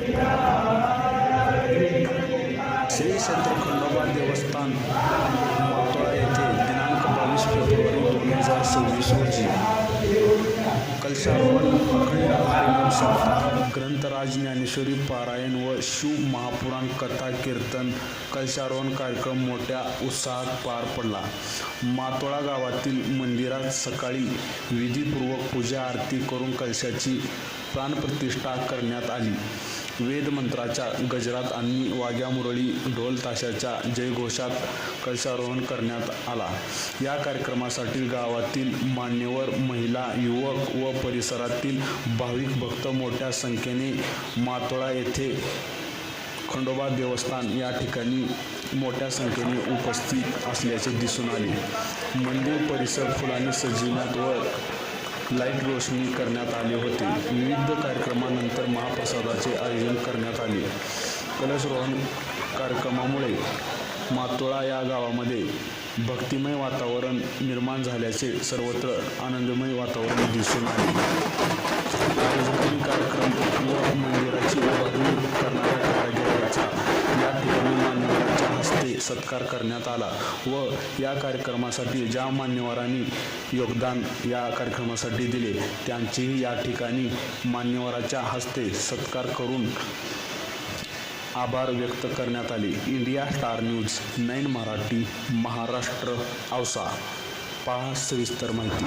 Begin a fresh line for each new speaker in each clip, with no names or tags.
श्री क्षेत्र खंडोबा देवस्थान मातोळा येथे दिनांक 22 फेब्रुवारी 2026 रोजी कलशारोहण, अखंड हरिनाम सप्ताह, ग्रंथराज ज्ञानेश्वरी पारायण व शिव महापुराण कथा कीर्तन कलशारोहण कार्यक्रम मोठ्या उत्साहात पार पडला. मातोळा गावातील मंदिरात सकाळी विधीपूर्वक पूजा आरती करून कलशाची प्राणप्रतिष्ठा करण्यात आली. वेदमंत्राच्या गजरात आणि वाघ्या मुरळी ढोल ताशाच्या जयघोषात कलशारोहण करण्यात आला. या कार्यक्रमासाठी गावातील मान्यवर, महिला, युवक व परिसरातील भाविक भक्त मोठ्या संख्येने मातोळा येथे खंडोबा देवस्थान या ठिकाणी मोठ्या संख्येने उपस्थित असल्याचे दिसून आले. मंदिर परिसर फुलांनी सजविण्यात व लाईट रोषणी करण्यात आले होते. विविध कार्यक्रमानंतर महाप्रसादाचे आयोजन करण्यात आले. कलशरोहण कार्यक्रमामुळे मातोळा या गावामध्ये भक्तिमय वातावरण निर्माण झाल्याचे सर्वत्र आनंदमय वातावरण दिसून आले. आयोजकांनी कार्यक्रम व मंदिराची उभारणी करणाऱ्या कारागिरांचा या ठिकाणी मान्यवरांच्या हस्ते सत्कार करण्यात आला व या कार्यक्रमासाठी ज्या मान्यवरांनी योगदान या कार्यक्रमासाठी दिले त्यांचेही या ठिकाणी मान्यवरांच्या हस्ते सत्कार करून आभार व्यक्त करण्यात आले. India star news 9 Marathi, Maharashtra, Ausa. पहा सविस्तर माहिती.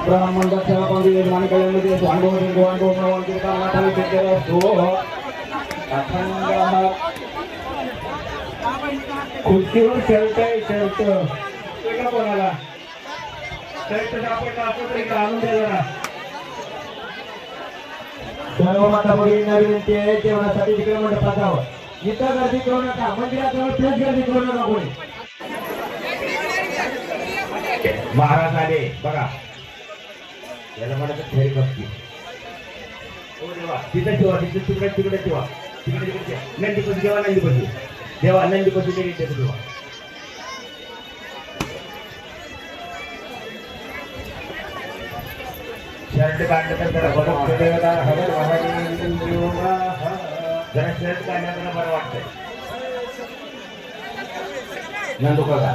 ब्राह्मण सेवा पंडित यजमान कल्याणमध्ये स्वांगोन गोवान गोमन कीर्तन नाथाली सिद्धेर सो अखंड खुर्चीवर खेळताय खेळत वेगळं कोणाला खेळत आपण असं तरी आणून द्या जरा. सर्व माता भगिनींना विनंती आहे जेवणासाठी तिकडे मंडपात जावं. इथं गर्दी करू नका. मंदिराजवळ प्लेस गर्दी करू नका कोणी. महाराज आले बघा. याला म्हणत फेरी बघती. हो देवा तिथे ठेवा. तिथे तिकडे तिकडे ठेवा. तिकडे तिकडे नंदीपती देवा. नंदीपती देवा. नंदीपती देवी देवा. शर्ट काढलं तर जरा बदल देवदार हवं महाराज जरा शर्ट काढण्याचं बरं वाटतंय. नंदू बघा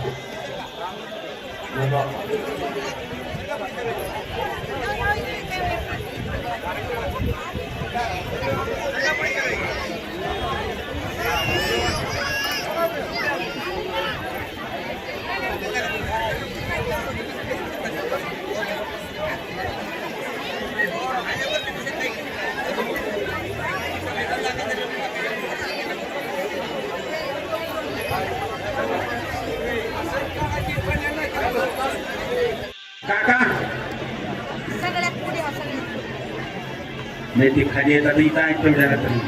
काका नाही ती खाली येतात इथं ऐकतो जरा तरी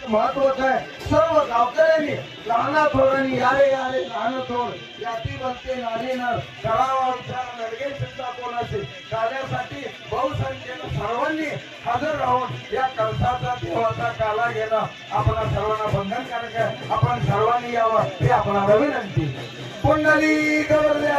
महत्वाचं आहे. सर्व गावकऱ्यांनी लहाना थोरांनी यारे यारे लहान थोर याती बनते नारी नर तळावा विचार नडगे सुद्धा कोण असेल कार्यासाठी बहुसंख्येनं सर्वांनी हजर राहून या कळसाचा देवाचा काला घेणं आपणा सर्वांना बंधनकारक आहे. आपण सर्वांनी यावं हे आपणाला विनंती. कुंडली गवरले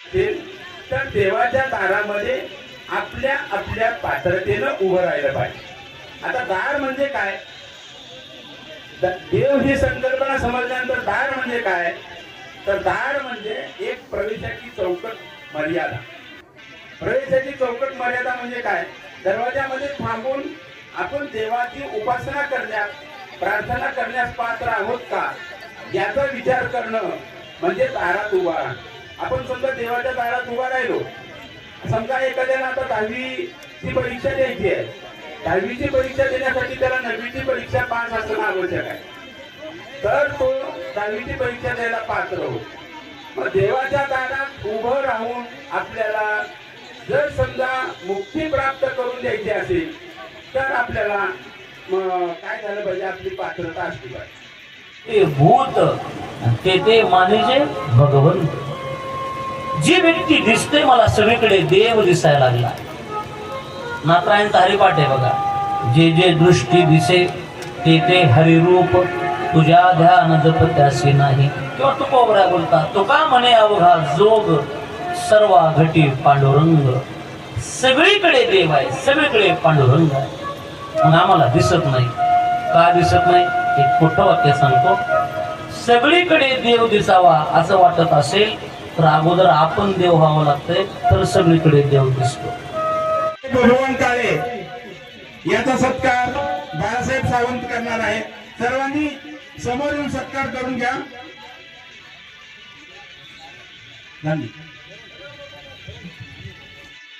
तर देवाच्या दारामध्ये आपल्या आपल्या पात्रतेनं उभं राहिलं पाहिजे. आता दार म्हणजे काय? देव ही संकल्पना समजल्यानंतर दार म्हणजे काय? तर दार म्हणजे एक प्रवेशाची चौकट मर्यादा. प्रवेशाची चौकट मर्यादा म्हणजे काय? दरवाजामध्ये थांबून आपण देवाची उपासना करण्यास, प्रार्थना करण्यास पात्र आहोत का याचा विचार करणं म्हणजे दारात उभा राहणं. आपण समजा देवाच्या दारात उभा राहिलो, समजा एखाद्याला आता 10वीची परीक्षा द्यायची आहे. 10वीची परीक्षा देण्यासाठी त्याला 9वीची परीक्षा पास असणं आवश्यक आहे. तर तो 10वीची परीक्षा द्यायला पात्र हो. मग देवाच्या दारात उभं राहून आपल्याला जर समजा मुक्ती प्राप्त करून द्यायची असेल तर आपल्याला काय झालं पाहिजे? आपली पात्रता असली पाहिजे.
ते भूत ते मानिजे भगवंत. जी व्यक्ती दिसते मला सगळीकडे देव दिसायला लागला. नात्रायणचा हरिपाठ आहे बघा. जे जे दृष्टी दिसे ते हरिरूप, तुझ्या ध्यान जप त्यासी नाही. किंवा तुकोबरा बोलता तुका म्हणे अवघा जोग, सर्वा घटी पांडुरंग. सगळीकडे देव आहे, सगळीकडे पांडुरंग आहे. मग आम्हाला दिसत नाही. का दिसत नाही? एक खोटं वाक्य सांगतो. सगळीकडे देव दिसावा असं वाटत असेल तर अगोदर आपण देव व्हावं लागतंय, तर सगळीकडे देव दिसतो.
भगवान काळे याचा सत्कार बाळासाहेब सावंत करणार आहे. सर्वांनी समोर येऊन सत्कार करून घ्या. धन्यवाद.